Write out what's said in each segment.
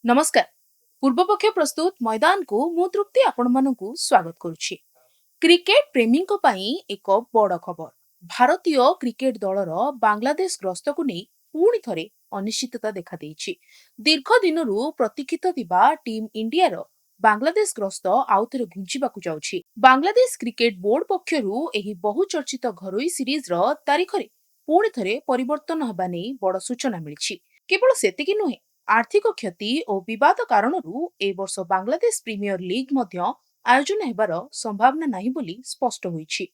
नमस्कार। पूर्वपक्ष प्रस्तुत मैदान को मु तृप्ति आपण मानकु स्वागत करुछि। क्रिकेट प्रेमी को पई एक बड़ खबर। भारतीय क्रिकेट दलर बांग्लादेश ग्रस्त को नहीं पुणी थरे अनिश्चितता देखा देइछि। दीर्घ दिनरु प्रतीक्षित थिबा टीम इंडिया रो बांग्लादेश ग्रस्त आउथरे घुंचिबाकु जाउछि। बांग्लादेश क्रिकेट बोर्ड पक्षरु एही बहुचर्चित घरोई सीरीज रो तारीख रे पुणी थरे परिवर्तन हबा नै बड़ सूचना मिलिछि। केवल सेतिकि नुहे, आर्थिक क्षति और विवाद कारणरू ए वर्ष बांग्लादेश प्रीमियर लीग मध्य आयोजन हेबार संभावना नाही बोली स्पष्ट होईछि।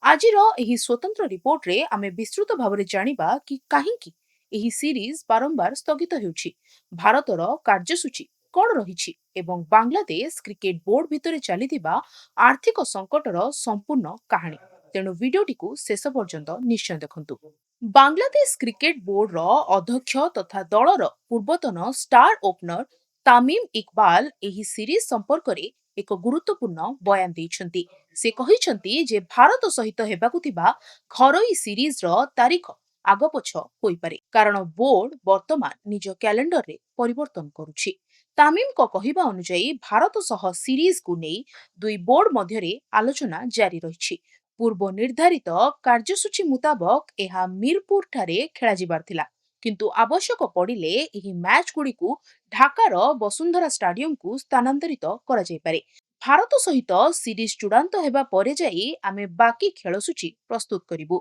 आजिर एही स्वतंत्र रिपोर्ट रे आमे विस्तृत भाबरे जानिबा कि काहेकि एही सीरीज बारंबार स्थगित हेउछि, भारतर कार्यसूची कोन रहिछि एवं बांग्लादेश क्रिकेट बोर्ड भितरे चलीथिबा आर्थिक संकटर संपूर्ण कहानी। तेणु भिडियोटी को शेष पर्यंत निश्चय देखंतु। बांग्लादेश क्रिकेट बोर्ड रो अध्यक्ष तथा दलर पूर्वतन स्टार ओपनर तामिम इकबाल एही सीरीज संपर्क रे एक गुरुत्वपूर्ण बयान दैछंती। से कहिछंती जे भारत सहित हेबाकु थिबा घरोई सीरीज रो तारीख आगपछ होई पारे, कारण बोर्ड वर्तमान निज कैलेंडर रे परिवर्तन करुछि। तामिम को कहिबा अनुसार भारत सह सीरीज को नै दुई बोर्ड मध्य रे आलोचना जारी रहिछि। पूर्व निर्धारित कार्यसूची मुताबक एहा मीरपुर ठारे खेला जिबार थिला, किंतु आवश्यक पड़िले एही मैच गुडी को ढाकार वसुंधरा स्टाडियम को स्थानांतरित करा जाय पारे। भारत सहित सीरीज चूड़ांत हेबा परे जाई आमे बाकी खेलसूची प्रस्तुत करिबु।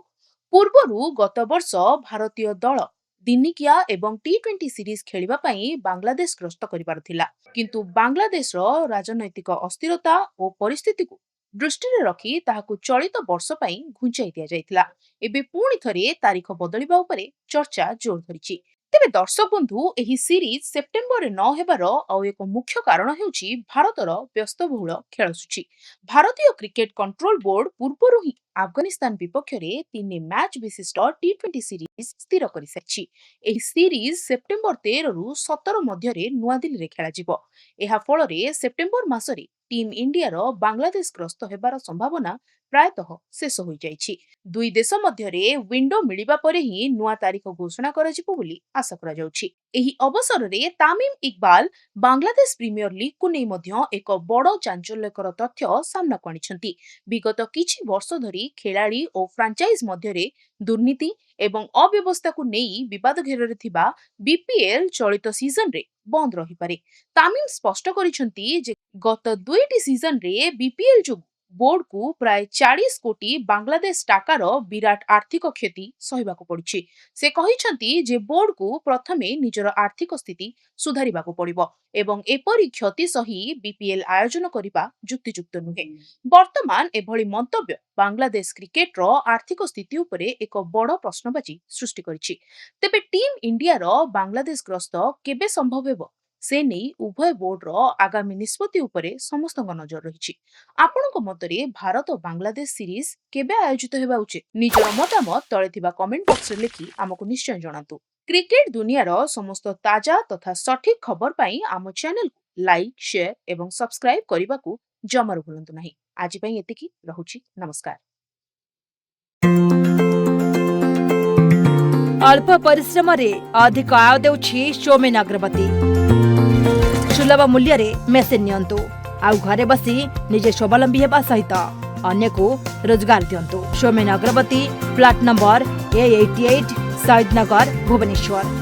पूर्वरु गत वर्ष भारतीय दल दिनिकिया एवं टी20 सीरीज खेलिबा पई बांग्लादेश ग्रस्त करिबार थिला, किंतु बांग्लादेश रो राजनैतिक अस्थिरता और परिस्थिति को दृष्टि रखी ताहाकु चलित वर्ष पई घुंचाई दिया जायतिला। एबे पुणी थरे तारीख बदलिबा उपरे चर्चा जोर धरिछि। तेबे दर्शक बंधु, एही सीरीज सेप्टेम्बर रे न हेबार आ एक मुख्य कारण हेउछि भारतर व्यस्तबहुल खेलसूची। भारतीय क्रिकेट कंट्रोल बोर्ड पूर्वरु ही अफगानिस्तान विपक्ष रे 3 मैच विशिष्ट टी20 सीरीज स्थिर करि सारिछि। एही सीरीज सेप्टेम्बर 13 रु 17 मध्य रे नुआ दिल्ली रे खेला जिवो। एहा फल रे सेप्टेम्बर मासरे टीम इंडिया रो बांग्लादेश ग्रस्त हेबार संभावना प्रायतः शेष हो जाइछि। दुई देश मध्य रे विंडो मिलिबा परे ही नुआ तारीख घोषणा करा जिवो बोली आशा करा जाउछि। एही अवसर रे Tamim Iqbal Bangladesh premiere league को नै मध्य एक बड़ चांचल्यकर तथ्य सामना को आनिछंती। विगत किछि वर्ष धरी खेलाड़ी और फ्रांचाइज मध्य रे दुर्नीति एवं अव्यवस्था को नेई विवाद घेରରେ थिबा बीपीएल चलित सीजन रे बंद रही पारे। तामिम स्पष्ट करिसंती जे गत दुईटी सीजन रे बीपीएल जो बोर्ड को प्राय 40 कोटी बांग्लादेश टाकार विराट आर्थिक क्षति सहिबाकु पड़िछि। से कहिसंती जे बोर्ड को प्रथमे निजर आर्थिक स्थिति सुधारिबाकु पड़िबो एवं एपरि क्षति सही बीपीएल आयोजन करिबा युक्तियुक्त नुहे। वर्तमान एभଳି मंतव्य बांग्लादेश क्रिकेट रो आर्थिक स्थिति उपरे एक बड़ प्रश्नबाची सृष्टि करिछि। तेबे टीम इंडिया रो बांग्लादेश ग्रस्त केबे संभव हेबो से नहीं उभय बोर्ड रो आगामी निष्पत्ति उपरे समस्त नजर रही। आपणक मतरे भारत और बांग्लादेश सीरीज केबे आयोजित हेबा उचित? निजर मतामत तळे थिबा कमेंट बॉक्स रे लिखि आमको निश्चय जणातु। क्रिकेट दुनिया रो समस्त ताजा तथा सठिक खबर पाई आम चैनल को लाइक, शेयर एवं सब्सक्राइब करबा को जमार भूलंतु नाही। आज पई एतिकी रहुछि। नमस्कार। अल्प परिश्रम रे अधिक आय देउछि सौमेन अग्रवती। सुलभ मूल्य रे मेसिन नियंतु आ घरे बसी निजे स्वावलंबी हेबा सहित अन्य को रोजगार दियंतु। सौमेन अग्रवती, फ्लैट नंबर A88, शहीद नगर, भुवनेश्वर।